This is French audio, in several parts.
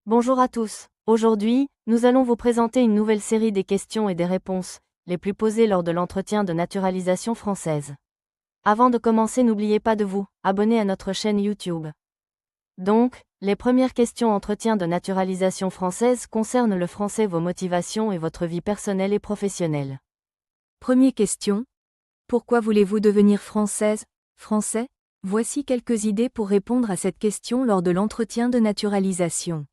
Bonjour à tous. Aujourd'hui, nous allons vous présenter une nouvelle série des questions et des réponses, les plus posées lors de l'entretien de naturalisation française. Avant de commencer, n'oubliez pas de vous abonner à notre chaîne YouTube. Donc, les premières questions entretien de naturalisation française concernent le français, vos motivations et votre vie personnelle et professionnelle. Première question. Pourquoi voulez-vous devenir française, français? Voici quelques idées pour répondre à cette question lors de l'entretien de naturalisation.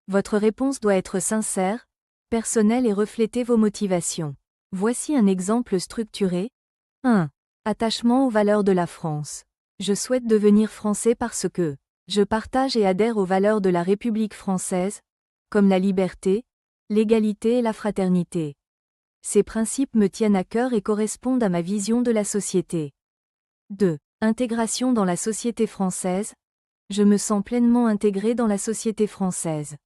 Votre réponse doit être sincère, personnelle et refléter vos motivations. Voici un exemple structuré. 1. Attachement aux valeurs de la France. Je souhaite devenir français parce que je partage et adhère aux valeurs de la République française, comme la liberté, l'égalité et la fraternité. Ces principes me tiennent à cœur et correspondent à ma vision de la société. 2. Intégration dans la société française. Je me sens pleinement intégré dans la société française.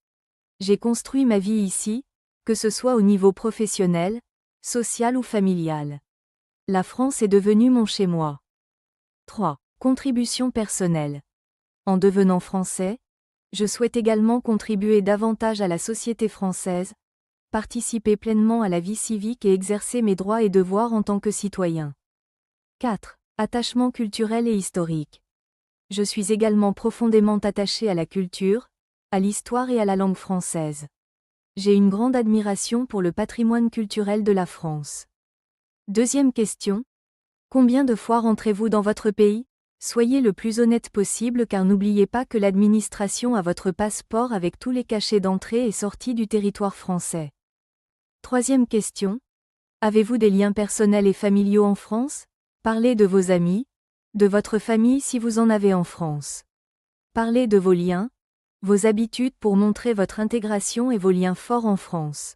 J'ai construit ma vie ici, que ce soit au niveau professionnel, social ou familial. La France est devenue mon chez-moi. 3. Contribution personnelle. En devenant français, je souhaite également contribuer davantage à la société française, participer pleinement à la vie civique et exercer mes droits et devoirs en tant que citoyen. 4. Attachement culturel et historique. Je suis également profondément attaché à la culture, à l'histoire et à la langue française. J'ai une grande admiration pour le patrimoine culturel de la France. Deuxième question. Combien de fois rentrez-vous dans votre pays? Soyez le plus honnête possible car n'oubliez pas que l'administration a votre passeport avec tous les cachets d'entrée et sortie du territoire français. Troisième question. Avez-vous des liens personnels et familiaux en France? Parlez de vos amis, de votre famille si vous en avez en France. Parlez de vos liens, vos habitudes pour montrer votre intégration et vos liens forts en France.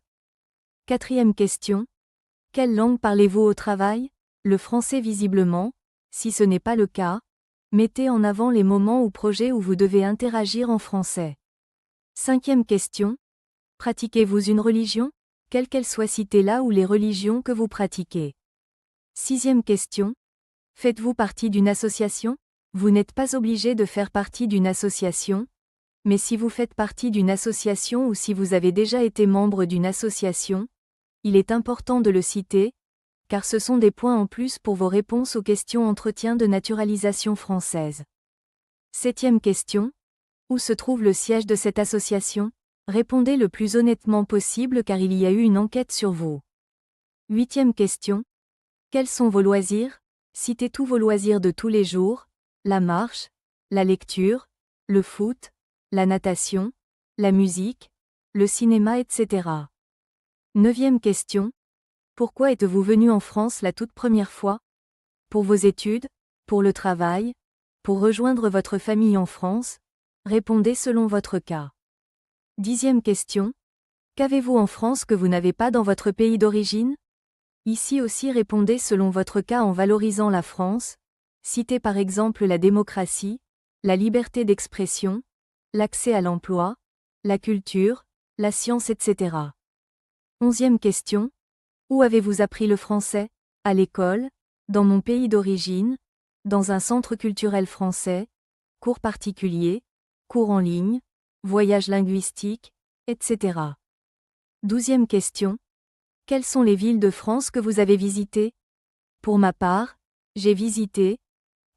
Quatrième question. Quelle langue parlez-vous au travail? Le français visiblement. Si ce n'est pas le cas, mettez en avant les moments ou projets où vous devez interagir en français. Cinquième question. Pratiquez-vous une religion? Quelle qu'elle soit, citez là ou les religions que vous pratiquez. Sixième question. Faites-vous partie d'une association? Vous n'êtes pas obligé de faire partie d'une association, mais si vous faites partie d'une association ou si vous avez déjà été membre d'une association, il est important de le citer, car ce sont des points en plus pour vos réponses aux questions entretien de naturalisation française. Septième question. Où se trouve le siège de cette association? Répondez le plus honnêtement possible car il y a eu une enquête sur vous. Huitième question. Quels sont vos loisirs? Citez tous vos loisirs de tous les jours, la marche, la lecture, le foot, la natation, la musique, le cinéma, etc. Neuvième question. Pourquoi êtes-vous venu en France la toute première fois? Pour vos études? Pour le travail? Pour rejoindre votre famille en France? Répondez selon votre cas. Dixième question. Qu'avez-vous en France que vous n'avez pas dans votre pays d'origine? Ici aussi répondez selon votre cas en valorisant la France. Citez par exemple la démocratie, la liberté d'expression, l'accès à l'emploi, la culture, la science, etc. Onzième question. Où avez-vous appris le français? À l'école, dans mon pays d'origine, dans un centre culturel français, cours particuliers, cours en ligne, voyage linguistique, etc. Douzième question. Quelles sont les villes de France que vous avez visitées? Pour ma part, j'ai visité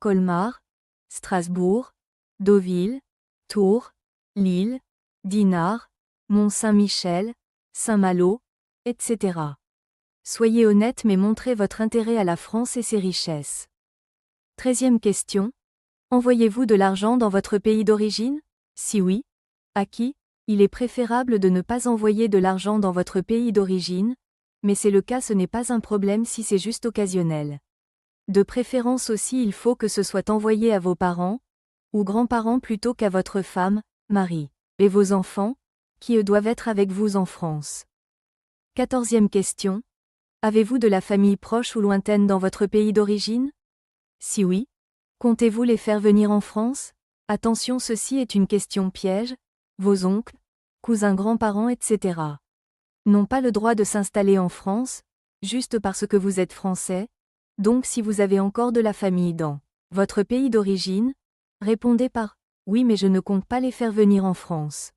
Colmar, Strasbourg, Deauville, Tours, Lille, Dinard, Mont-Saint-Michel, Saint-Malo, etc. Soyez honnête mais montrez votre intérêt à la France et ses richesses. 13e question. Envoyez-vous de l'argent dans votre pays d'origine? Si oui, à qui? Il est préférable de ne pas envoyer de l'argent dans votre pays d'origine, mais c'est le cas, ce n'est pas un problème si c'est juste occasionnel. De préférence aussi il faut que ce soit envoyé à vos parents, ou grands-parents plutôt qu'à votre femme, mari, et vos enfants, qui eux doivent être avec vous en France. 14e question. Avez-vous de la famille proche ou lointaine dans votre pays d'origine? Si oui, comptez-vous les faire venir en France? Attention, ceci est une question piège. Vos oncles, cousins, grands-parents, etc. n'ont pas le droit de s'installer en France, juste parce que vous êtes français. Donc si vous avez encore de la famille dans votre pays d'origine, répondez par « Oui mais je ne compte pas les faire venir en France ».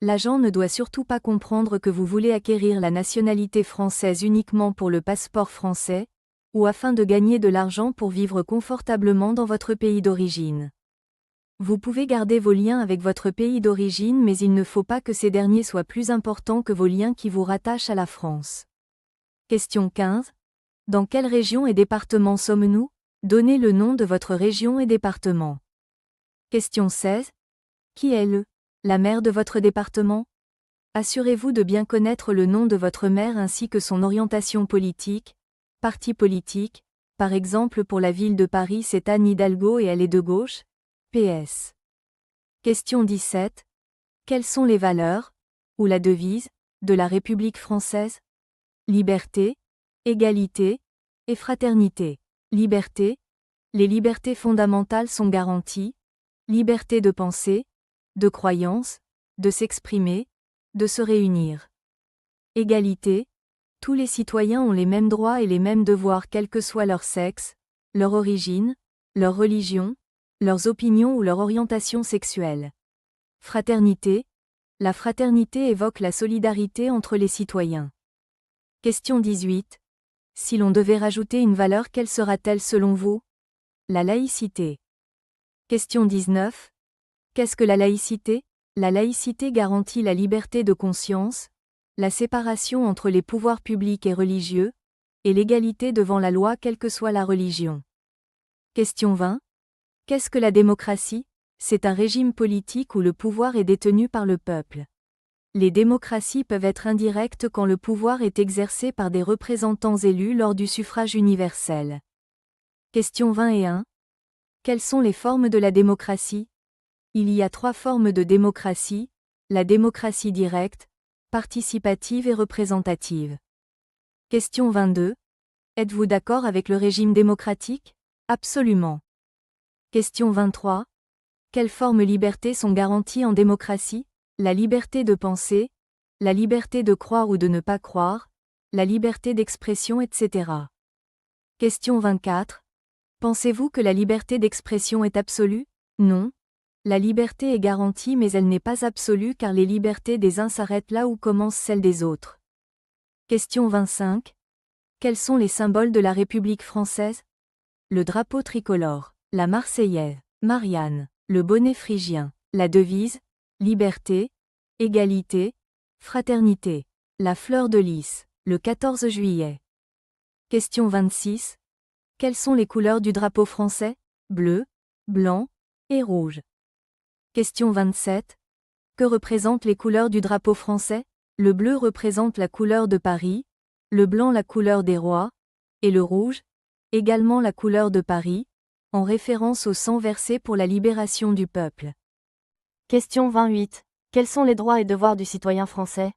L'agent ne doit surtout pas comprendre que vous voulez acquérir la nationalité française uniquement pour le passeport français, ou afin de gagner de l'argent pour vivre confortablement dans votre pays d'origine. Vous pouvez garder vos liens avec votre pays d'origine, mais il ne faut pas que ces derniers soient plus importants que vos liens qui vous rattachent à la France. Question 15. Dans quelle région et département sommes-nous? Donnez le nom de votre région et département. Question 16. Qui est la maire de votre département? Assurez-vous de bien connaître le nom de votre maire ainsi que son orientation politique, parti politique, par exemple pour la ville de Paris c'est Anne Hidalgo et elle est de gauche, PS. Question 17. Quelles sont les valeurs, ou la devise, de la République française? Liberté, égalité, et fraternité. Liberté. Les libertés fondamentales sont garanties. Liberté de penser, de croyance, de s'exprimer, de se réunir. Égalité. Tous les citoyens ont les mêmes droits et les mêmes devoirs quel que soit leur sexe, leur origine, leur religion, leurs opinions ou leur orientation sexuelle. Fraternité. La fraternité évoque la solidarité entre les citoyens. Question 18. Si l'on devait rajouter une valeur, quelle sera-t-elle selon vous? La laïcité. Question 19. Qu'est-ce que la laïcité? La laïcité garantit la liberté de conscience, la séparation entre les pouvoirs publics et religieux, et l'égalité devant la loi quelle que soit la religion. Question 20. Qu'est-ce que la démocratie? C'est un régime politique où le pouvoir est détenu par le peuple. Les démocraties peuvent être indirectes quand le pouvoir est exercé par des représentants élus lors du suffrage universel. Question 21. Quelles sont les formes de la démocratie? Il y a 3 formes de démocratie, la démocratie directe, participative et représentative. Question 22. Êtes-vous d'accord avec le régime démocratique? Absolument. Question 23. Quelles formes libertés sont garanties en démocratie? La liberté de penser, la liberté de croire ou de ne pas croire, la liberté d'expression, etc. Question 24. Pensez-vous que la liberté d'expression est absolue? Non. La liberté est garantie mais elle n'est pas absolue car les libertés des uns s'arrêtent là où commencent celles des autres. Question 25. Quels sont les symboles de la République française? Le drapeau tricolore, la Marseillaise, Marianne, le bonnet phrygien, la devise, liberté, égalité, fraternité, la fleur de lys, le 14 juillet. Question 26. Quelles sont les couleurs du drapeau français? Bleu, blanc et rouge. Question 27. Que représentent les couleurs du drapeau français? Le bleu représente la couleur de Paris, le blanc la couleur des rois, et le rouge, également la couleur de Paris, en référence au sang versé pour la libération du peuple. Question 28. Quels sont les droits et devoirs du citoyen français?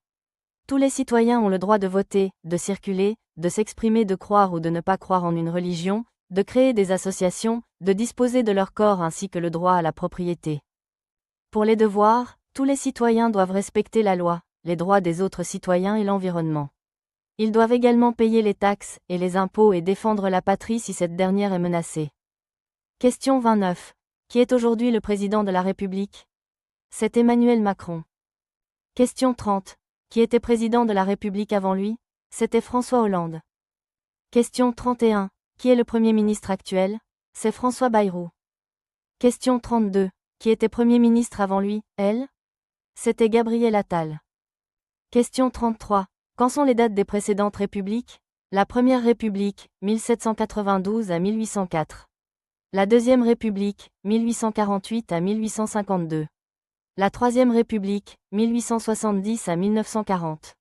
Tous les citoyens ont le droit de voter, de circuler, de s'exprimer, de croire ou de ne pas croire en une religion, de créer des associations, de disposer de leur corps ainsi que le droit à la propriété. Pour les devoirs, tous les citoyens doivent respecter la loi, les droits des autres citoyens et l'environnement. Ils doivent également payer les taxes et les impôts et défendre la patrie si cette dernière est menacée. Question 29. Qui est aujourd'hui le président de la République? C'est Emmanuel Macron. Question 30. Qui était président de la République avant lui? C'était François Hollande. Question 31. Qui est le Premier ministre actuel? C'est François Bayrou. Question 32. Qui était Premier ministre avant lui, elle? C'était Gabriel Attal. Question 33. Quand sont les dates des précédentes républiques? La Première République, 1792 à 1804. La Deuxième République, 1848 à 1852. La Troisième République, 1870 à 1940.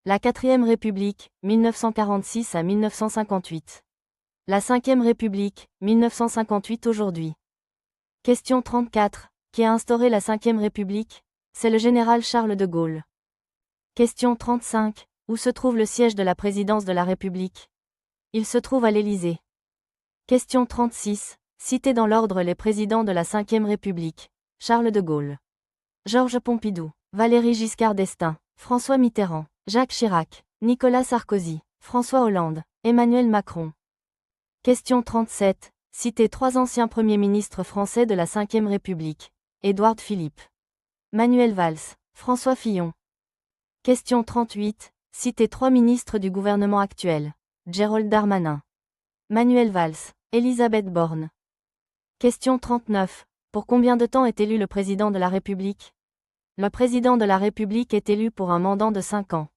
La Quatrième République, 1946 à 1958. La Cinquième République, 1958 aujourd'hui. Question 34. Qui a instauré la Cinquième République? C'est le général Charles de Gaulle. Question 35. Où se trouve le siège de la présidence de la République? Il se trouve à l'Élysée. Question 36. Citez dans l'ordre les présidents de la Cinquième République. Charles de Gaulle. Georges Pompidou. Valéry Giscard d'Estaing. François Mitterrand. Jacques Chirac. Nicolas Sarkozy. François Hollande. Emmanuel Macron. Question 37. Citez 3 anciens premiers ministres français de la Cinquième République. Édouard Philippe. Manuel Valls. François Fillon. Question 38. Citez 3 ministres du gouvernement actuel. Gérald Darmanin. Manuel Valls. Elisabeth Borne. Question 39. Pour combien de temps est élu le président de la République? Le président de la République est élu pour un mandat de 5 ans.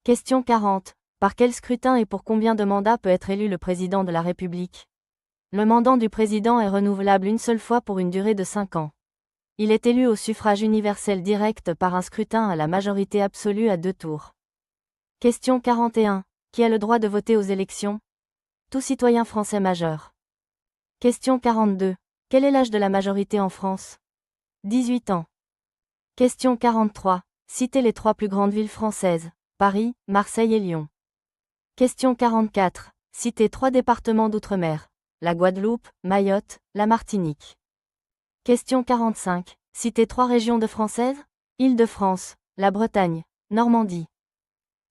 Question 40. Par quel scrutin et pour combien de mandats peut être élu le président de la République? Le mandat du président est renouvelable une seule fois pour une durée de 5 ans. Il est élu au suffrage universel direct par un scrutin à la majorité absolue à 2 tours. Question 41. Qui a le droit de voter aux élections? Tout citoyen français majeur. Question 42. Quel est l'âge de la majorité en France? 18 ans. Question 43. Citez les 3 plus grandes villes françaises. Paris, Marseille et Lyon. Question 44. Citez 3 départements d'outre-mer. La Guadeloupe, Mayotte, la Martinique. Question 45. Citez 3 régions de françaises. Île-de-France, la Bretagne, Normandie.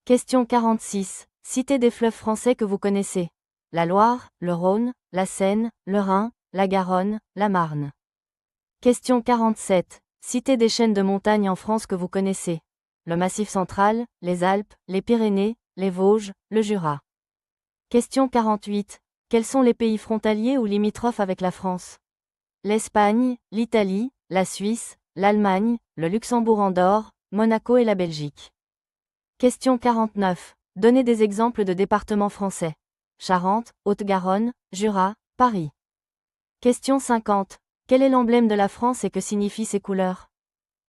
Question 46. Citez des fleuves français que vous connaissez. La Loire, le Rhône, la Seine, le Rhin, la Garonne, la Marne. Question 47. Citez des chaînes de montagnes en France que vous connaissez. Le Massif central, les Alpes, les Pyrénées, les Vosges, le Jura. Question 48. Quels sont les pays frontaliers ou limitrophes avec la France? L'Espagne, l'Italie, la Suisse, l'Allemagne, le Luxembourg-Andorre, Monaco et la Belgique. Question 49. Donnez des exemples de départements français. Charente, Haute-Garonne, Jura, Paris. Question 50. Quel est l'emblème de la France et que signifient ses couleurs?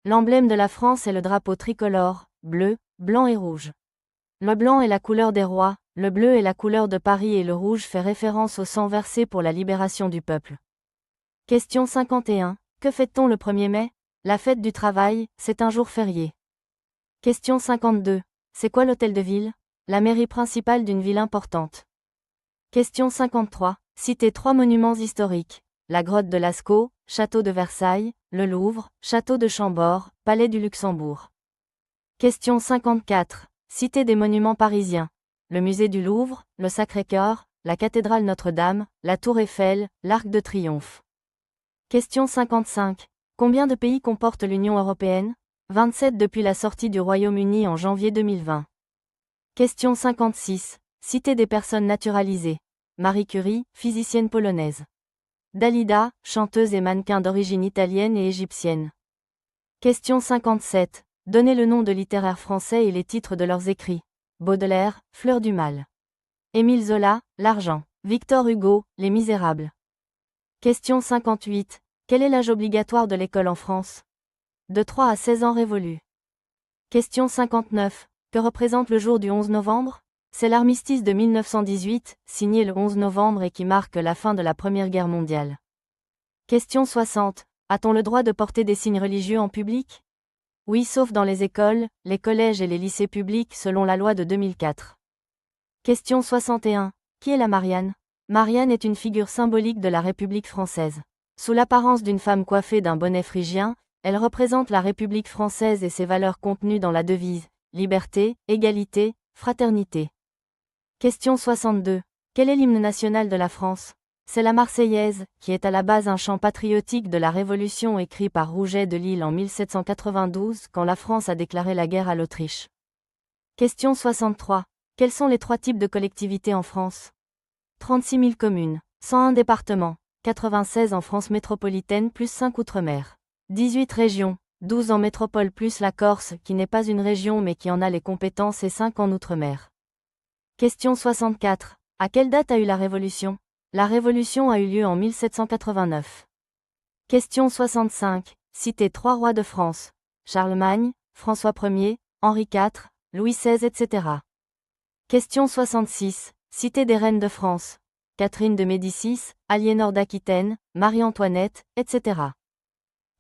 L'emblème de la France est le drapeau tricolore, bleu, blanc et rouge. Le blanc est la couleur des rois, le bleu est la couleur de Paris et le rouge fait référence au sang versé pour la libération du peuple. Question 51. Que fête-t-on le 1er mai? La fête du travail, c'est un jour férié. Question 52. C'est quoi l'hôtel de ville? La mairie principale d'une ville importante. Question 53. Citez 3 monuments historiques. La grotte de Lascaux, château de Versailles, le Louvre, château de Chambord, palais du Luxembourg. Question 54. Citez des monuments parisiens. Le musée du Louvre, le Sacré-Cœur, la cathédrale Notre-Dame, la Tour Eiffel, l'Arc de Triomphe. Question 55. Combien de pays comporte l'Union européenne? 27 depuis la sortie du Royaume-Uni en janvier 2020. Question 56. Citez des personnes naturalisées. Marie Curie, physicienne polonaise. Dalida, chanteuse et mannequin d'origine italienne et égyptienne. Question 57. Donnez le nom de littéraires français et les titres de leurs écrits. Baudelaire, Fleur du Mal. Émile Zola, L'Argent. Victor Hugo, Les Misérables. Question 58. Quel est l'âge obligatoire de l'école en France? De 3 à 16 ans révolus. Question 59. Que représente le jour du 11 novembre? C'est l'armistice de 1918, signé le 11 novembre et qui marque la fin de la Première Guerre mondiale. Question 60. A-t-on le droit de porter des signes religieux en public? Oui, sauf dans les écoles, les collèges et les lycées publics selon la loi de 2004. Question 61. Qui est la Marianne? Marianne est une figure symbolique de la République française. Sous l'apparence d'une femme coiffée d'un bonnet phrygien, elle représente la République française et ses valeurs contenues dans la devise « Liberté, égalité, fraternité ». Question 62. Quel est l'hymne national de la France? C'est la Marseillaise, qui est à la base un chant patriotique de la Révolution écrit par Rouget de Lille en 1792 quand la France a déclaré la guerre à l'Autriche. Question 63. Quels sont les 3 types de collectivités en France? 36 000 communes, 101 départements, 96 en France métropolitaine plus 5 outre-mer. 18 régions, 12 en métropole plus la Corse qui n'est pas une région mais qui en a les compétences et 5 en outre-mer. Question 64. À quelle date a eu la Révolution? La Révolution a eu lieu en 1789. Question 65. Citez 3 rois de France. Charlemagne, François Ier, Henri IV, Louis XVI, etc. Question 66. Citez des reines de France. Catherine de Médicis, Aliénor d'Aquitaine, Marie-Antoinette, etc.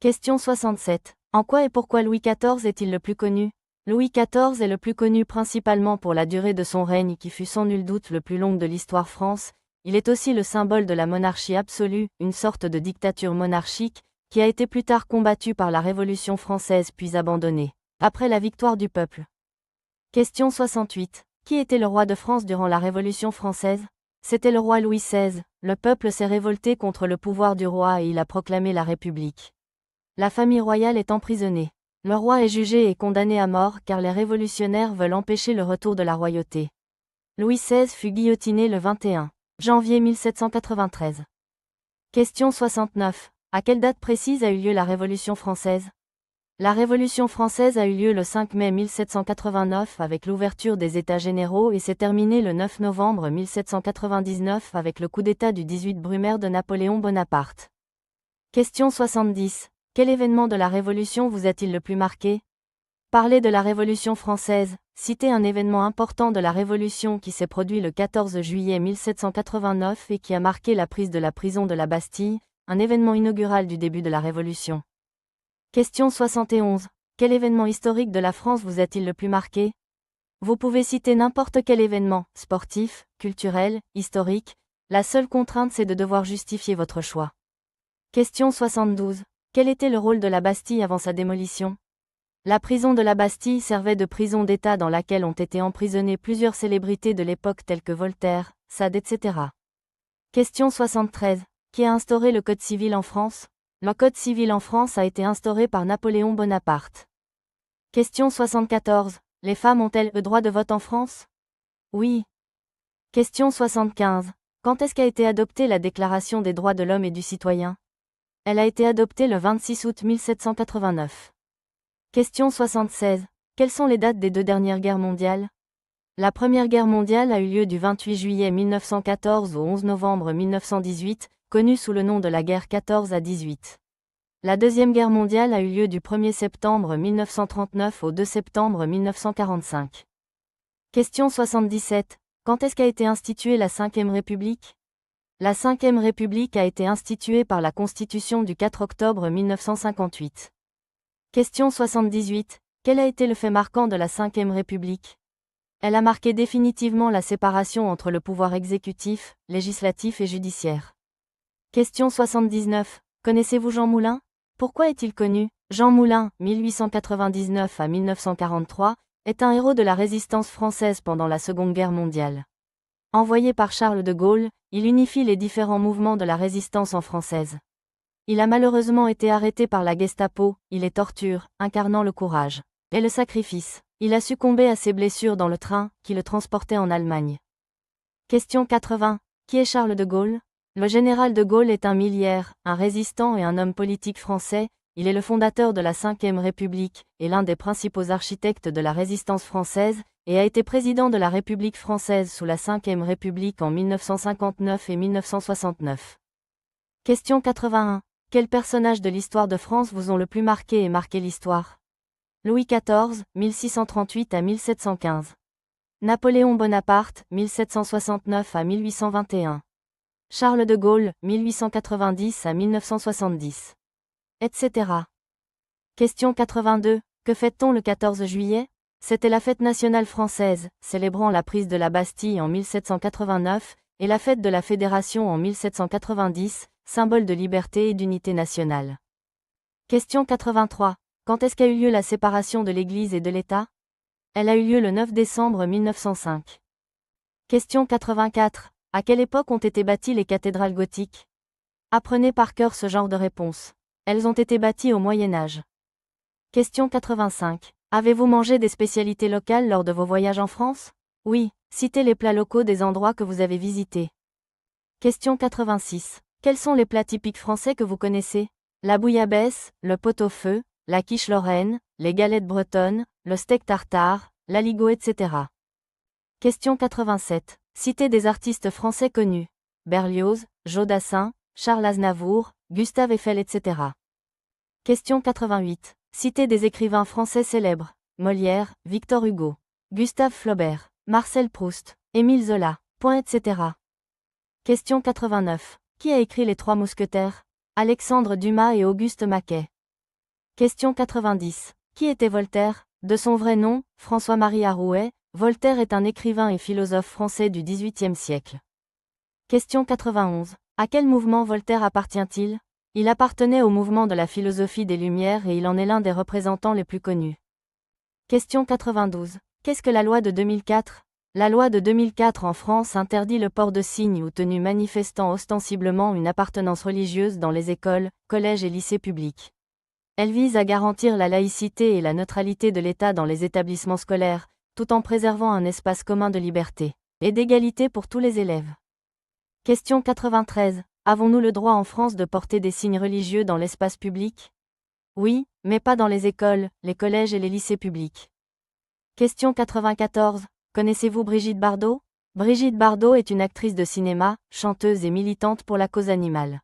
Question 67. En quoi et pourquoi Louis XIV est-il le plus connu? Louis XIV est le plus connu principalement pour la durée de son règne qui fut sans nul doute le plus long de l'histoire France. Il est aussi le symbole de la monarchie absolue, une sorte de dictature monarchique, qui a été plus tard combattue par la Révolution française puis abandonnée, après la victoire du peuple. Question 68. Qui était le roi de France durant la Révolution française? C'était le roi Louis XVI. Le peuple s'est révolté contre le pouvoir du roi et il a proclamé la République. La famille royale est emprisonnée. Le roi est jugé et condamné à mort car les révolutionnaires veulent empêcher le retour de la royauté. Louis XVI fut guillotiné le 21 janvier 1793. Question 69. À quelle date précise a eu lieu la Révolution française? La Révolution française a eu lieu le 5 mai 1789 avec l'ouverture des États généraux et s'est terminée le 9 novembre 1799 avec le coup d'État du 18 Brumaire de Napoléon Bonaparte. Question 70. Quel événement de la Révolution vous a-t-il le plus marqué? Parlez de la Révolution française, citez un événement important de la Révolution qui s'est produit le 14 juillet 1789 et qui a marqué la prise de la prison de la Bastille, un événement inaugural du début de la Révolution. Question 71. Quel événement historique de la France vous a-t-il le plus marqué? Vous pouvez citer n'importe quel événement, sportif, culturel, historique, la seule contrainte c'est de devoir justifier votre choix. Question 72. Quel était le rôle de la Bastille avant sa démolition? La prison de la Bastille servait de prison d'État dans laquelle ont été emprisonnées plusieurs célébrités de l'époque telles que Voltaire, Sade, etc. Question 73. Qui a instauré le Code civil en France? Le Code civil en France a été instauré par Napoléon Bonaparte. Question 74. Les femmes ont-elles le droit de vote en France? Oui. Question 75. Quand est-ce qu'a été adoptée la Déclaration des droits de l'homme et du citoyen? Elle a été adoptée le 26 août 1789. Question 76. Quelles sont les dates des deux dernières guerres mondiales? La Première Guerre mondiale a eu lieu du 28 juillet 1914 au 11 novembre 1918, connue sous le nom de la guerre 14 à 18. La Deuxième Guerre mondiale a eu lieu du 1er septembre 1939 au 2 septembre 1945. Question 77. Quand est-ce qu'a été instituée la Ve République? La Ve République a été instituée par la Constitution du 4 octobre 1958. Question 78. Quel a été le fait marquant de la Ve République? Elle a marqué définitivement la séparation entre le pouvoir exécutif, législatif et judiciaire. Question 79. Connaissez-vous Jean Moulin? Pourquoi est-il connu? Jean Moulin, 1899 à 1943, est un héros de la résistance française pendant la Seconde Guerre mondiale. Envoyé par Charles de Gaulle, il unifie les différents mouvements de la résistance en française. Il a malheureusement été arrêté par la Gestapo, il est torture, incarnant le courage et le sacrifice. Il a succombé à ses blessures dans le train qui le transportait en Allemagne. Question 80. Qui est Charles de Gaulle? Le général de Gaulle est un miliaire, un résistant et un homme politique français. Il est le fondateur de la Ve République, et l'un des principaux architectes de la résistance française, et a été président de la République française sous la Ve République en 1959 et 1969. Question 81. Quels personnages de l'histoire de France vous ont le plus marqué et marqué l'histoire? Louis XIV, 1638 à 1715. Napoléon Bonaparte, 1769 à 1821. Charles de Gaulle, 1890 à 1970. Etc. Question 82. Que fête-t-on le 14 juillet? C'était la fête nationale française, célébrant la prise de la Bastille en 1789, et la fête de la Fédération en 1790, symbole de liberté et d'unité nationale. Question 83. Quand est-ce qu'a eu lieu la séparation de l'Église et de l'État? Elle a eu lieu le 9 décembre 1905. Question 84. À quelle époque ont été bâties les cathédrales gothiques? Apprenez par cœur ce genre de réponse. Elles ont été bâties au Moyen Âge. Question 85. Avez-vous mangé des spécialités locales lors de vos voyages en France? Oui, citez les plats locaux des endroits que vous avez visités. Question 86. Quels sont les plats typiques français que vous connaissez? La bouillabaisse, le pot-au-feu, la quiche lorraine, les galettes bretonnes, le steak tartare, l'aligot, etc. Question 87. Citez des artistes français connus. Berlioz, Jodassin, Charles Aznavour, Gustave Eiffel, etc. Question 88. Citez des écrivains français célèbres. Molière, Victor Hugo, Gustave Flaubert, Marcel Proust, Émile Zola, etc. Question 89. Qui a écrit Les Trois Mousquetaires? Alexandre Dumas et Auguste Maquet. Question 90. Qui était Voltaire? De son vrai nom, François-Marie Arouet, Voltaire est un écrivain et philosophe français du XVIIIe siècle. Question 91. À quel mouvement Voltaire appartient-il? Il appartenait au mouvement de la philosophie des Lumières et il en est l'un des représentants les plus connus. Question 92. Qu'est-ce que la loi de 2004? La loi de 2004 en France interdit le port de signes ou tenues manifestant ostensiblement une appartenance religieuse dans les écoles, collèges et lycées publics. Elle vise à garantir la laïcité et la neutralité de l'État dans les établissements scolaires, tout en préservant un espace commun de liberté et d'égalité pour tous les élèves. Question 93. Avons-nous le droit en France de porter des signes religieux dans l'espace public? Oui, mais pas dans les écoles, les collèges et les lycées publics. Question 94. Connaissez-vous Brigitte Bardot? Brigitte Bardot est une actrice de cinéma, chanteuse et militante pour la cause animale.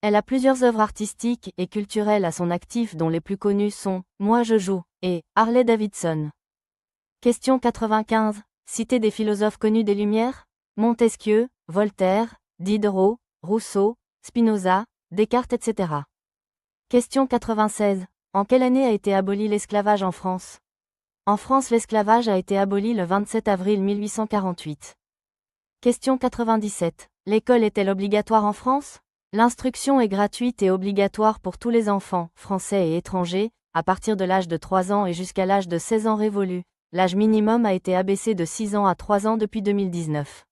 Elle a plusieurs œuvres artistiques et culturelles à son actif dont les plus connues sont « Moi je joue » et « Harley Davidson ». Question 95. Citez des philosophes connus des Lumières? Montesquieu, Voltaire, Diderot, Rousseau, Spinoza, Descartes, etc. Question 96. En quelle année a été aboli l'esclavage en France? En France, l'esclavage a été aboli le 27 avril 1848. Question 97. L'école est-elle obligatoire en France? L'instruction est gratuite et obligatoire pour tous les enfants, français et étrangers, à partir de l'âge de 3 ans et jusqu'à l'âge de 16 ans révolu. L'âge minimum a été abaissé de 6 ans à 3 ans depuis 2019.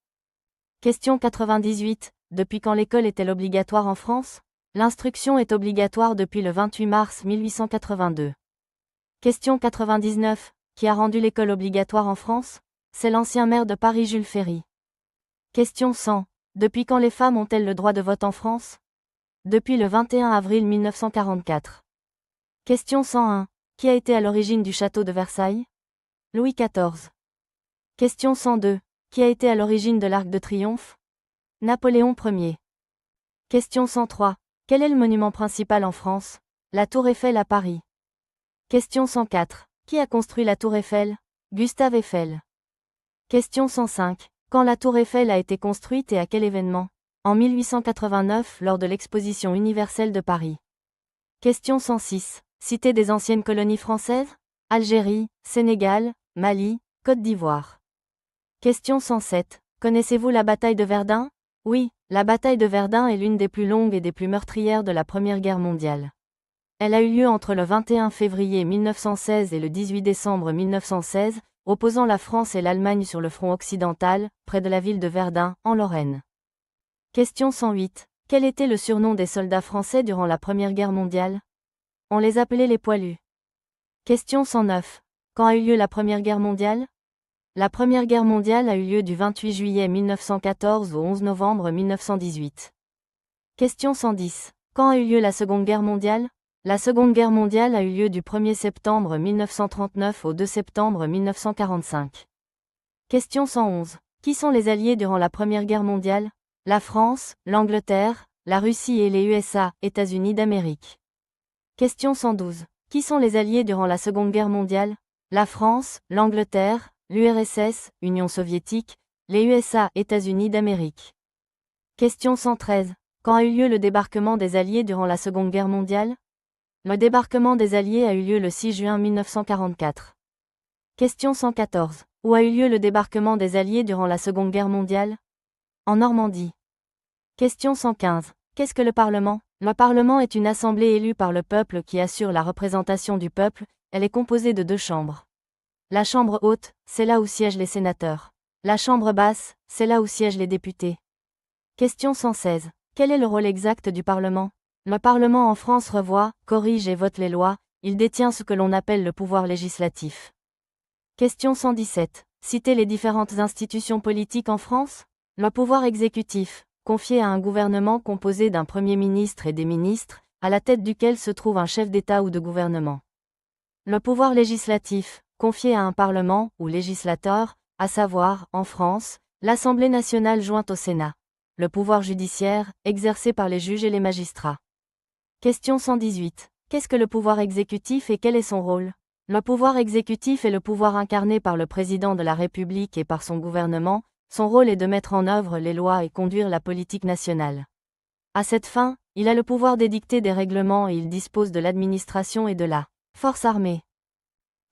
Question 98. Depuis quand l'école est-elle obligatoire en France? L'instruction est obligatoire depuis le 28 mars 1882. Question 99. Qui a rendu l'école obligatoire en France? C'est l'ancien maire de Paris Jules Ferry. Question 100. Depuis quand les femmes ont-elles le droit de vote en France? Depuis le 21 avril 1944. Question 101. Qui a été à l'origine du château de Versailles? Louis XIV. Question 102. Qui a été à l'origine de l'Arc de Triomphe? Napoléon Ier. Question 103. Quel est le monument principal en France? La Tour Eiffel à Paris. Question 104. Qui a construit la Tour Eiffel? Gustave Eiffel. Question 105. Quand la Tour Eiffel a été construite et à quel événement? En 1889 lors de l'Exposition universelle de Paris. Question 106. Citez des anciennes colonies françaises? Algérie, Sénégal, Mali, Côte d'Ivoire. Question 107. Connaissez-vous la bataille de Verdun? Oui, la bataille de Verdun est l'une des plus longues et des plus meurtrières de la Première Guerre mondiale. Elle a eu lieu entre le 21 février 1916 et le 18 décembre 1916, opposant la France et l'Allemagne sur le front occidental, près de la ville de Verdun, en Lorraine. Question 108. Quel était le surnom des soldats français durant la Première Guerre mondiale? On les appelait les poilus. Question 109. Quand a eu lieu la Première Guerre mondiale? La Première Guerre mondiale a eu lieu du 28 juillet 1914 au 11 novembre 1918. Question 110. Quand a eu lieu la Seconde Guerre mondiale? La Seconde Guerre mondiale a eu lieu du 1er septembre 1939 au 2 septembre 1945. Question 111. Qui sont les alliés durant la Première Guerre mondiale? La France, l'Angleterre, la Russie et les USA, États-Unis d'Amérique. Question 112. Qui sont les alliés durant la Seconde Guerre mondiale? La France, l'Angleterre, l'URSS, Union soviétique, les USA, États-Unis d'Amérique. Question 113. Quand a eu lieu le débarquement des Alliés durant la Seconde Guerre mondiale? Le débarquement des Alliés a eu lieu le 6 juin 1944. Question 114. Où a eu lieu le débarquement des Alliés durant la Seconde Guerre mondiale? En Normandie. Question 115. Qu'est-ce que le Parlement? Le Parlement est une assemblée élue par le peuple qui assure la représentation du peuple. Elle est composée de 2 chambres. La chambre haute, c'est là où siègent les sénateurs. La chambre basse, c'est là où siègent les députés. Question 116. Quel est le rôle exact du Parlement? Le Parlement en France revoit, corrige et vote les lois, il détient ce que l'on appelle le pouvoir législatif. Question 117. Citez les différentes institutions politiques en France? Le pouvoir exécutif, confié à un gouvernement composé d'un Premier ministre et des ministres, à la tête duquel se trouve un chef d'État ou de gouvernement. Le pouvoir législatif, confié à un Parlement, ou législateur, à savoir, en France, l'Assemblée nationale jointe au Sénat. Le pouvoir judiciaire, exercé par les juges et les magistrats. Question 118. Qu'est-ce que le pouvoir exécutif et quel est son rôle? Le pouvoir exécutif est le pouvoir incarné par le président de la République et par son gouvernement. Son rôle est de mettre en œuvre les lois et conduire la politique nationale. À cette fin, il a le pouvoir d'édicter des règlements et il dispose de l'administration et de la force armée.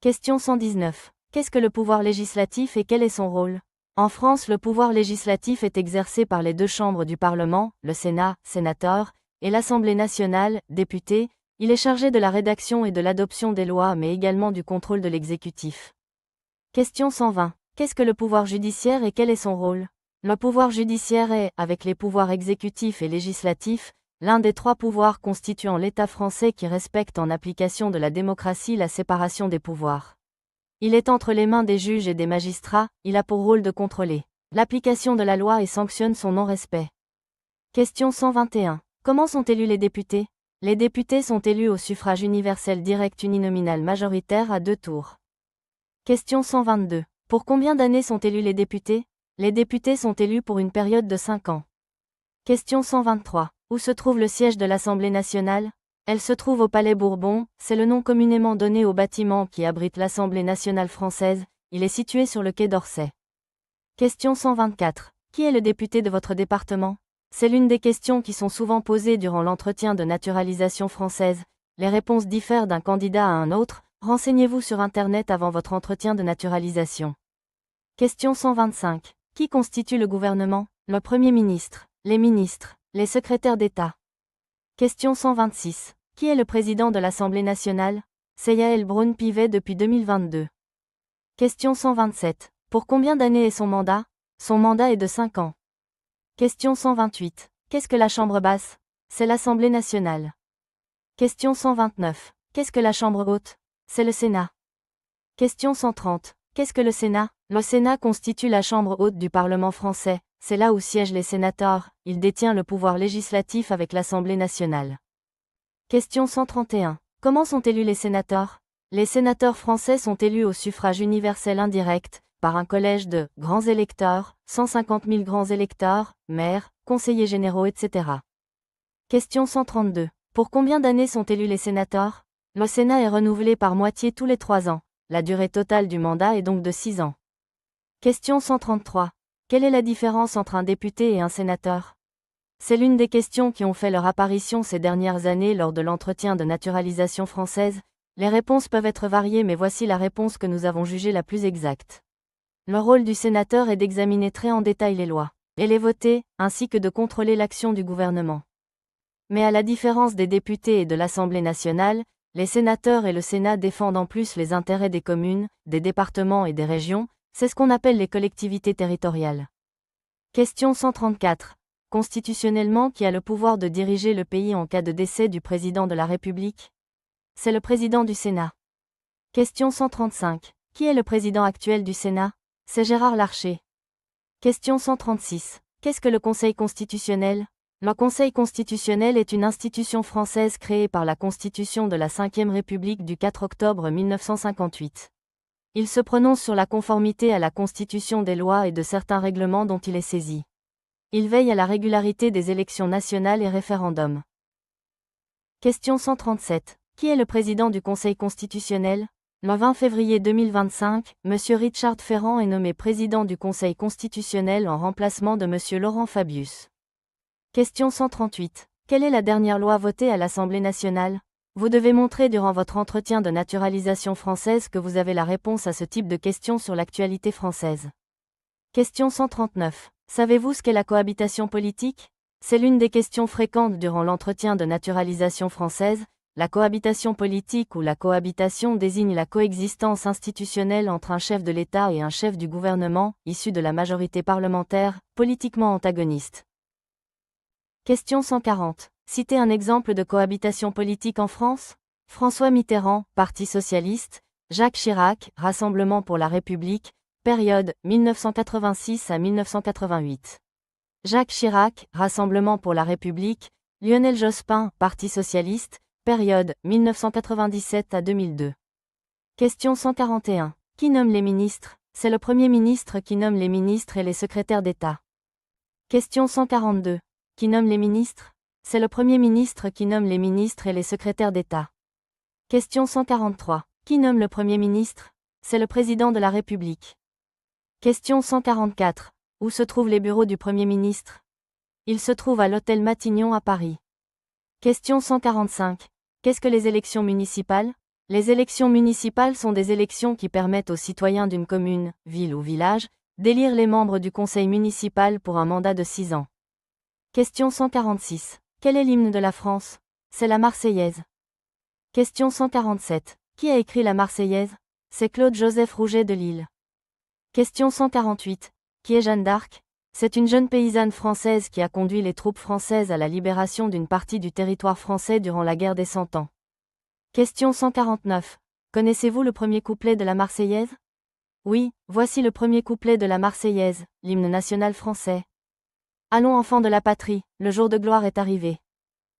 Question 119. Qu'est-ce que le pouvoir législatif et quel est son rôle? En France, le pouvoir législatif est exercé par les 2 chambres du Parlement, le Sénat, sénateur, et l'Assemblée nationale, députés. Il est chargé de la rédaction et de l'adoption des lois mais également du contrôle de l'exécutif. Question 120. Qu'est-ce que le pouvoir judiciaire et quel est son rôle? Le pouvoir judiciaire est, avec les pouvoirs exécutifs et législatifs, l'un des trois pouvoirs constituant l'État français qui respecte en application de la démocratie la séparation des pouvoirs. Il est entre les mains des juges et des magistrats, il a pour rôle de contrôler l'application de la loi et sanctionne son non-respect. Question 121. Comment sont élus les députés? Les députés sont élus au suffrage universel direct uninominal majoritaire à 2 tours. Question 122. Pour combien d'années sont élus les députés? Les députés sont élus pour une période de 5 ans. Question 123. Où se trouve le siège de l'Assemblée nationale? Elle se trouve au Palais Bourbon, c'est le nom communément donné au bâtiment qui abrite l'Assemblée nationale française, il est situé sur le quai d'Orsay. Question 124. Qui est le député de votre département? C'est l'une des questions qui sont souvent posées durant l'entretien de naturalisation française. Les réponses diffèrent d'un candidat à un autre, renseignez-vous sur Internet avant votre entretien de naturalisation. Question 125. Qui constitue le gouvernement? Le Premier ministre, les ministres, les secrétaires d'État. Question 126. Qui est le président de l'Assemblée nationale? C'est Yaël Braun-Pivet depuis 2022. Question 127. Pour combien d'années est son mandat? Son mandat est de 5 ans. Question 128. Qu'est-ce que la Chambre basse? C'est l'Assemblée nationale. Question 129. Qu'est-ce que la Chambre haute? C'est le Sénat. Question 130. Qu'est-ce que le Sénat? Le Sénat constitue la Chambre haute du Parlement français, c'est là où siègent les sénateurs, il détient le pouvoir législatif avec l'Assemblée nationale. Question 131. Comment sont élus les sénateurs? Les sénateurs français sont élus au suffrage universel indirect, par un collège de grands électeurs, 150 000 grands électeurs, maires, conseillers généraux, etc. Question 132. Pour combien d'années sont élus les sénateurs? Le Sénat est renouvelé par moitié tous les 3 ans. La durée totale du mandat est donc de 6 ans. Question 133. Quelle est la différence entre un député et un sénateur? C'est l'une des questions qui ont fait leur apparition ces dernières années lors de l'entretien de naturalisation française. Les réponses peuvent être variées mais voici la réponse que nous avons jugée la plus exacte. Le rôle du sénateur est d'examiner très en détail les lois, et les voter, ainsi que de contrôler l'action du gouvernement. Mais à la différence des députés et de l'Assemblée nationale, les sénateurs et le Sénat défendent en plus les intérêts des communes, des départements et des régions, c'est ce qu'on appelle les collectivités territoriales. Question 134. Constitutionnellement, qui a le pouvoir de diriger le pays en cas de décès du président de la République? C'est le président du Sénat. Question 135. Qui est le président actuel du Sénat? C'est Gérard Larcher. Question 136. Qu'est-ce que le Conseil constitutionnel? Le Conseil constitutionnel est une institution française créée par la Constitution de la Ve République du 4 octobre 1958. Il se prononce sur la conformité à la Constitution des lois et de certains règlements dont il est saisi. Il veille à la régularité des élections nationales et référendums. Question 137. Qui est le président du Conseil constitutionnel? Le 20 février 2025, M. Richard Ferrand est nommé président du Conseil constitutionnel en remplacement de M. Laurent Fabius. Question 138. Quelle est la dernière loi votée à l'Assemblée nationale? Vous devez montrer durant votre entretien de naturalisation française que vous avez la réponse à ce type de questions sur l'actualité française. Question 139. Savez-vous ce qu'est la cohabitation politique? C'est l'une des questions fréquentes durant l'entretien de naturalisation française. La cohabitation politique ou la cohabitation désigne la coexistence institutionnelle entre un chef de l'État et un chef du gouvernement, issu de la majorité parlementaire, politiquement antagoniste. Question 140. Citez un exemple de cohabitation politique en France? François Mitterrand, Parti socialiste, Jacques Chirac, Rassemblement pour la République, période 1986 à 1988. Jacques Chirac, Rassemblement pour la République, Lionel Jospin, Parti socialiste, période 1997 à 2002. Question 141. Qui nomme les ministres? C'est le Premier ministre qui nomme les ministres et les secrétaires d'État. Question 142. Qui nomme les ministres? C'est le Premier ministre qui nomme les ministres et les secrétaires d'État. Question 143. Qui nomme le Premier ministre? C'est le Président de la République. Question 144. Où se trouvent les bureaux du Premier ministre? Ils se trouvent à l'hôtel Matignon à Paris. Question 145. Qu'est-ce que les élections municipales? Les élections municipales sont des élections qui permettent aux citoyens d'une commune, ville ou village, d'élire les membres du conseil municipal pour un mandat de 6 ans. Question 146. Quel est l'hymne de la France? C'est la Marseillaise. Question 147. Qui a écrit la Marseillaise? C'est Claude-Joseph Rouget de Lille. Question 148. Qui est Jeanne d'Arc? C'est une jeune paysanne française qui a conduit les troupes françaises à la libération d'une partie du territoire français durant la guerre des 100 ans. Question 149. Connaissez-vous le premier couplet de la Marseillaise? Oui, voici le premier couplet de la Marseillaise, l'hymne national français. Allons enfants de la patrie, le jour de gloire est arrivé.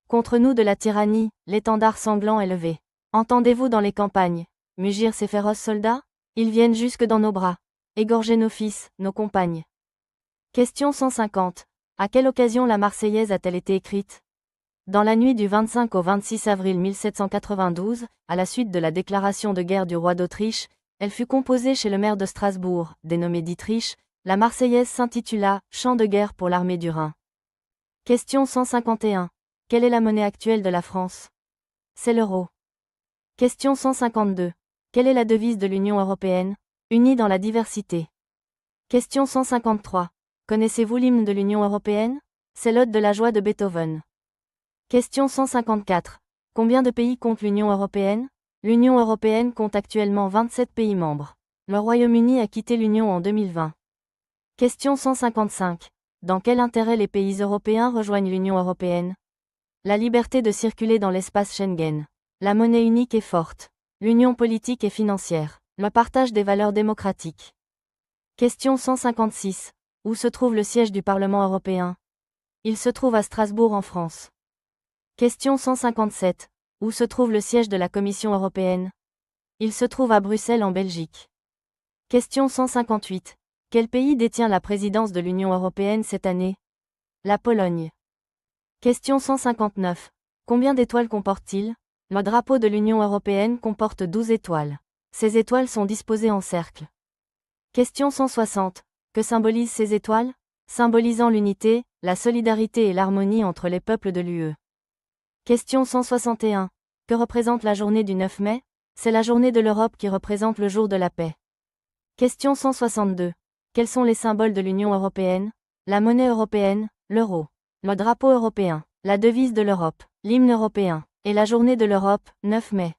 Contre nous de la tyrannie, l'étendard sanglant est levé. Entendez-vous dans les campagnes mugir ces féroces soldats? Ils viennent jusque dans nos bras, égorger nos fils, nos compagnes. Question 150. À quelle occasion la Marseillaise a-t-elle été écrite? Dans la nuit du 25 au 26 avril 1792, à la suite de la déclaration de guerre du roi d'Autriche, elle fut composée chez le maire de Strasbourg, dénommé Dietrich. La Marseillaise s'intitula « Chant de guerre pour l'armée du Rhin ». Question 151. Quelle est la monnaie actuelle de la France? C'est l'euro. Question 152. Quelle est la devise de l'Union européenne? Unie dans la diversité. Question 153. Connaissez-vous l'hymne de l'Union européenne? C'est l'Ode de la joie de Beethoven. Question 154. Combien de pays compte l'Union européenne? L'Union européenne compte actuellement 27 pays membres. Le Royaume-Uni a quitté l'Union en 2020. Question 155. Dans quel intérêt les pays européens rejoignent l'Union européenne? La liberté de circuler dans l'espace Schengen. La monnaie unique est forte. L'union politique et financière. Le partage des valeurs démocratiques. Question 156. Où se trouve le siège du Parlement européen? Il se trouve à Strasbourg en France. Question 157. Où se trouve le siège de la Commission européenne? Il se trouve à Bruxelles en Belgique. Question 158. Quel pays détient la présidence de l'Union européenne cette année? La Pologne. Question 159. Combien d'étoiles comporte-t-il? Le drapeau de l'Union européenne comporte 12 étoiles. Ces étoiles sont disposées en cercle. Question 160. Que symbolisent ces étoiles? Symbolisant l'unité, la solidarité et l'harmonie entre les peuples de l'UE. Question 161. Que représente la journée du 9 mai? C'est la journée de l'Europe qui représente le jour de la paix. Question 162. Quels sont les symboles de l'Union européenne? La monnaie européenne, l'euro. Le drapeau européen, la devise de l'Europe, l'hymne européen, et la journée de l'Europe, 9 mai.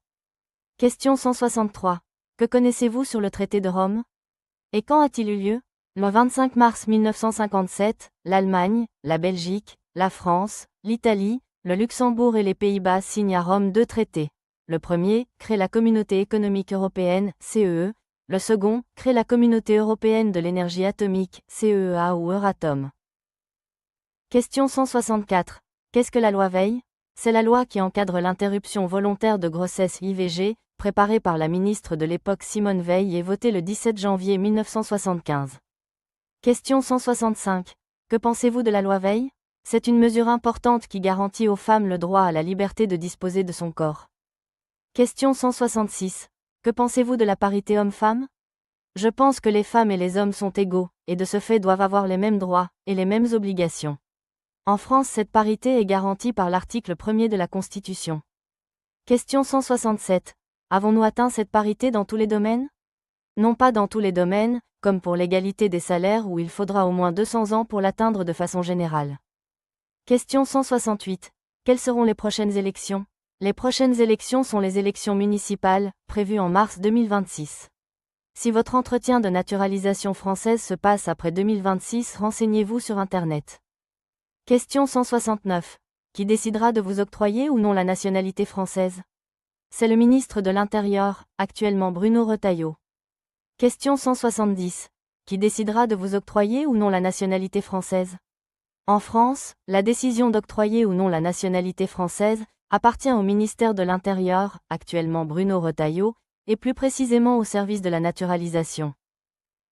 Question 163. Que connaissez-vous sur le traité de Rome? Et quand a-t-il eu lieu? Le 25 mars 1957, l'Allemagne, la Belgique, la France, l'Italie, le Luxembourg et les Pays-Bas signent à Rome 2 traités. Le premier, crée la Communauté économique européenne, CEE. Le second, crée la Communauté européenne de l'énergie atomique, CEA ou Euratom. Question 164. Qu'est-ce que la loi Veil? C'est la loi qui encadre l'interruption volontaire de grossesse IVG, préparée par la ministre de l'époque Simone Veil et votée le 17 janvier 1975. Question 165. Que pensez-vous de la loi Veil? C'est une mesure importante qui garantit aux femmes le droit à la liberté de disposer de son corps. Question 166. Que pensez-vous de la parité homme-femme? Je pense que les femmes et les hommes sont égaux, et de ce fait doivent avoir les mêmes droits, et les mêmes obligations. En France, cette parité est garantie par l'article 1er de la Constitution. Question 167. Avons-nous atteint cette parité dans tous les domaines? Non, pas dans tous les domaines, comme pour l'égalité des salaires où il faudra au moins 200 ans pour l'atteindre de façon générale. Question 168. Quelles seront les prochaines élections? Les prochaines élections sont les élections municipales, prévues en mars 2026. Si votre entretien de naturalisation française se passe après 2026, renseignez-vous sur Internet. Question 169. Qui décidera de vous octroyer ou non la nationalité française? C'est le ministre de l'Intérieur, actuellement Bruno Retailleau. Question 170. Qui décidera de vous octroyer ou non la nationalité française? En France, la décision d'octroyer ou non la nationalité française appartient au ministère de l'Intérieur, actuellement Bruno Retailleau, et plus précisément au service de la naturalisation.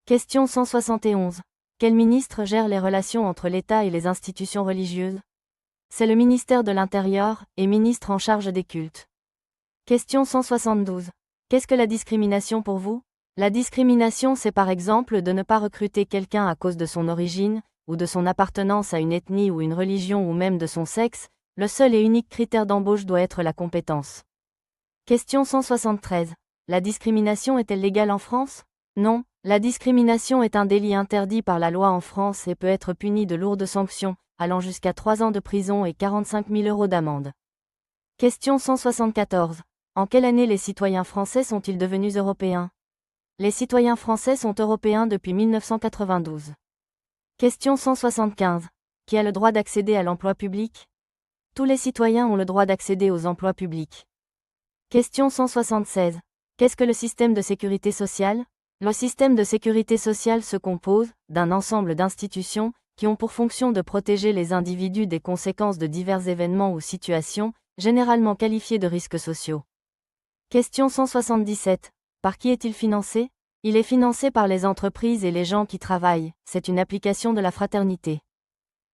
Question 171. Quel ministre gère les relations entre l'État et les institutions religieuses? C'est le ministère de l'Intérieur, et ministre en charge des cultes. Question 172. Qu'est-ce que la discrimination pour vous? La discrimination, c'est par exemple de ne pas recruter quelqu'un à cause de son origine, ou de son appartenance à une ethnie ou une religion ou même de son sexe. Le seul et unique critère d'embauche doit être la compétence. Question 173. La discrimination est-elle légale en France? Non, la discrimination est un délit interdit par la loi en France et peut être puni de lourdes sanctions, allant jusqu'à 3 ans de prison et 45 000 € d'amende. Question 174. En quelle année les citoyens français sont-ils devenus européens? Les citoyens français sont européens depuis 1992. Question 175. Qui a le droit d'accéder à l'emploi public? Tous les citoyens ont le droit d'accéder aux emplois publics. Question 176. Qu'est-ce que le système de sécurité sociale? Le système de sécurité sociale se compose d'un ensemble d'institutions qui ont pour fonction de protéger les individus des conséquences de divers événements ou situations, généralement qualifiés de risques sociaux. Question 177. Par qui est-il financé? Il est financé par les entreprises et les gens qui travaillent, c'est une application de la fraternité.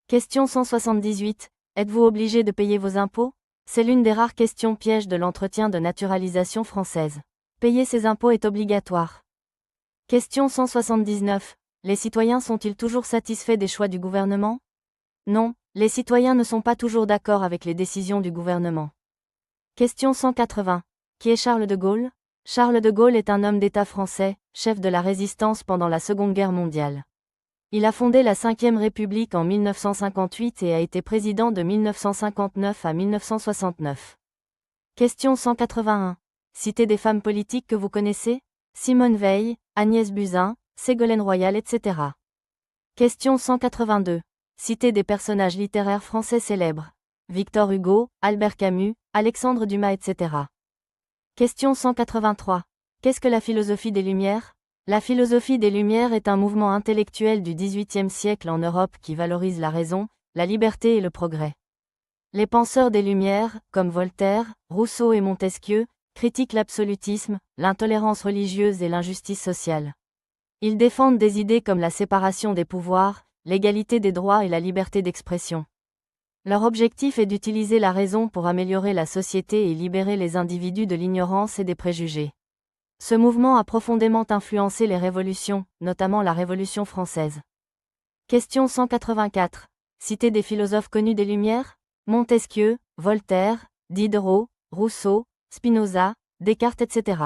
Question 178. Êtes-vous obligé de payer vos impôts? C'est l'une des rares questions pièges de l'entretien de naturalisation française. Payer ses impôts est obligatoire. Question 179. Les citoyens sont-ils toujours satisfaits des choix du gouvernement? Non, les citoyens ne sont pas toujours d'accord avec les décisions du gouvernement. Question 180. Qui est Charles de Gaulle? Charles de Gaulle est un homme d'État français, chef de la résistance pendant la Seconde Guerre mondiale. Il a fondé la Ve République en 1958 et a été président de 1959 à 1969. Question 181. Citez des femmes politiques que vous connaissez? Simone Veil, Agnès Buzyn, Ségolène Royal, etc. Question 182. Citez des personnages littéraires français célèbres. Victor Hugo, Albert Camus, Alexandre Dumas, etc. Question 183. Qu'est-ce que la philosophie des Lumières? La philosophie des Lumières est un mouvement intellectuel du XVIIIe siècle en Europe qui valorise la raison, la liberté et le progrès. Les penseurs des Lumières, comme Voltaire, Rousseau et Montesquieu, critiquent l'absolutisme, l'intolérance religieuse et l'injustice sociale. Ils défendent des idées comme la séparation des pouvoirs, l'égalité des droits et la liberté d'expression. Leur objectif est d'utiliser la raison pour améliorer la société et libérer les individus de l'ignorance et des préjugés. Ce mouvement a profondément influencé les révolutions, notamment la Révolution française. Question 184. Citez des philosophes connus des Lumières? Montesquieu, Voltaire, Diderot, Rousseau, Spinoza, Descartes, etc.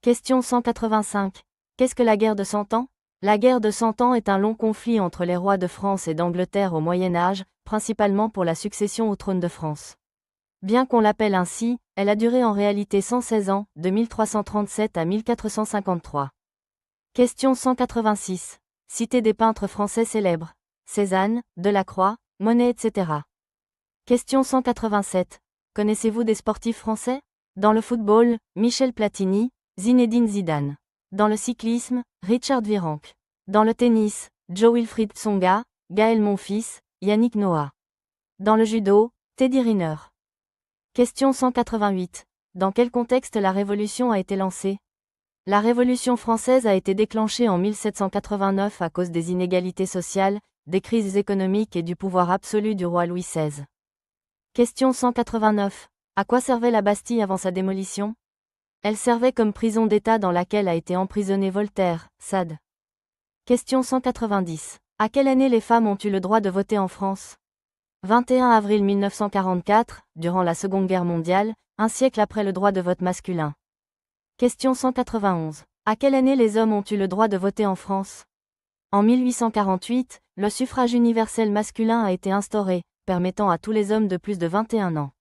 Question 185. Qu'est-ce que la guerre de Cent Ans? La guerre de Cent Ans est un long conflit entre les rois de France et d'Angleterre au Moyen Âge, principalement pour la succession au trône de France. Bien qu'on l'appelle ainsi, elle a duré en réalité 116 ans, de 1337 à 1453. Question 186. Citez des peintres français célèbres. Cézanne, Delacroix, Monet, etc. Question 187. Connaissez-vous des sportifs français? Dans le football, Michel Platini, Zinedine Zidane. Dans le cyclisme, Richard Virenque. Dans le tennis, Jo-Wilfried Tsonga, Gaël Monfils, Yannick Noah. Dans le judo, Teddy Riner. Question 188. Dans quel contexte la Révolution a été lancée? La Révolution française a été déclenchée en 1789 à cause des inégalités sociales, des crises économiques et du pouvoir absolu du roi Louis XVI. Question 189. À quoi servait la Bastille avant sa démolition? Elle servait comme prison d'État dans laquelle a été emprisonné Voltaire, Sade. Question 190. À quelle année les femmes ont eu le droit de voter en France? 21 avril 1944, durant la Seconde Guerre mondiale, un siècle après le droit de vote masculin. Question 191. À quelle année les hommes ont eu le droit de voter en France? En 1848, le suffrage universel masculin a été instauré, permettant à tous les hommes de plus de 21 ans.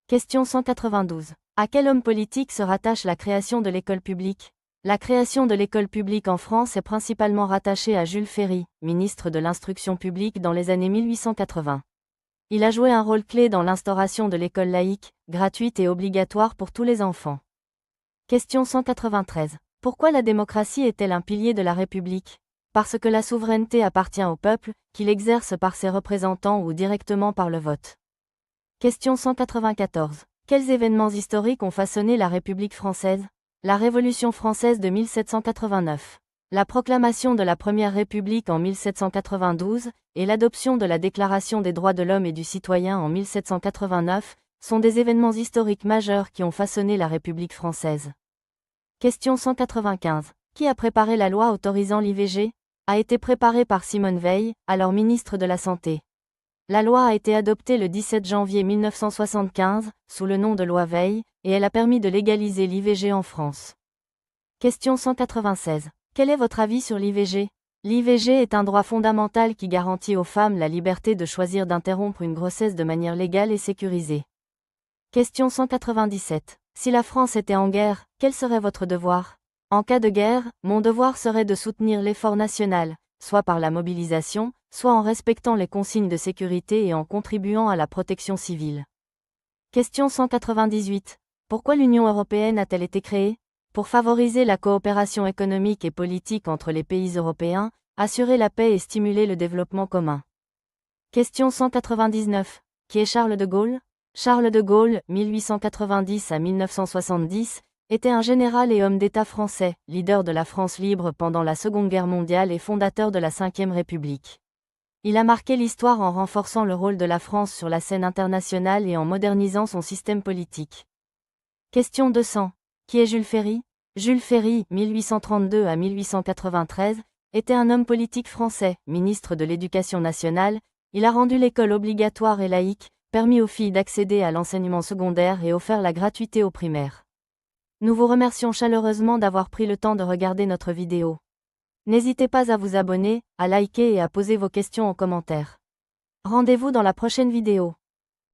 Question 192. À quel homme politique se rattache la création de l'école publique? La création de l'école publique en France est principalement rattachée à Jules Ferry, ministre de l'Instruction publique dans les années 1880. Il a joué un rôle clé dans l'instauration de l'école laïque, gratuite et obligatoire pour tous les enfants. Question 193. Pourquoi la démocratie est-elle un pilier de la République? Parce que la souveraineté appartient au peuple, qu'il exerce par ses représentants ou directement par le vote. Question 194. Quels événements historiques ont façonné la République française? La Révolution française de 1789. La proclamation de la Première République en 1792, et l'adoption de la Déclaration des droits de l'homme et du citoyen en 1789, sont des événements historiques majeurs qui ont façonné la République française. Question 195. Qui a préparé la loi autorisant l'IVG? A été préparée par Simone Veil, alors ministre de la Santé. La loi a été adoptée le 17 janvier 1975, sous le nom de loi Veil, et elle a permis de légaliser l'IVG en France. Question 196. Quel est votre avis sur l'IVG? L'IVG est un droit fondamental qui garantit aux femmes la liberté de choisir d'interrompre une grossesse de manière légale et sécurisée. Question 197. Si la France était en guerre, quel serait votre devoir? En cas de guerre, mon devoir serait de soutenir l'effort national, soit par la mobilisation, soit en respectant les consignes de sécurité et en contribuant à la protection civile. Question 198. Pourquoi l'Union européenne a-t-elle été créée? Pour favoriser la coopération économique et politique entre les pays européens, assurer la paix et stimuler le développement commun. Question 199. Qui est Charles de Gaulle? Charles de Gaulle, 1890 à 1970, était un général et homme d'État français, leader de la France libre pendant la Seconde Guerre mondiale et fondateur de la Ve République. Il a marqué l'histoire en renforçant le rôle de la France sur la scène internationale et en modernisant son système politique. Question 200. Qui est Jules Ferry? Jules Ferry, 1832 à 1893, était un homme politique français, ministre de l'Éducation nationale. Il a rendu l'école obligatoire et laïque, permis aux filles d'accéder à l'enseignement secondaire et offert la gratuité aux primaires. Nous vous remercions chaleureusement d'avoir pris le temps de regarder notre vidéo. N'hésitez pas à vous abonner, à liker et à poser vos questions en commentaire. Rendez-vous dans la prochaine vidéo.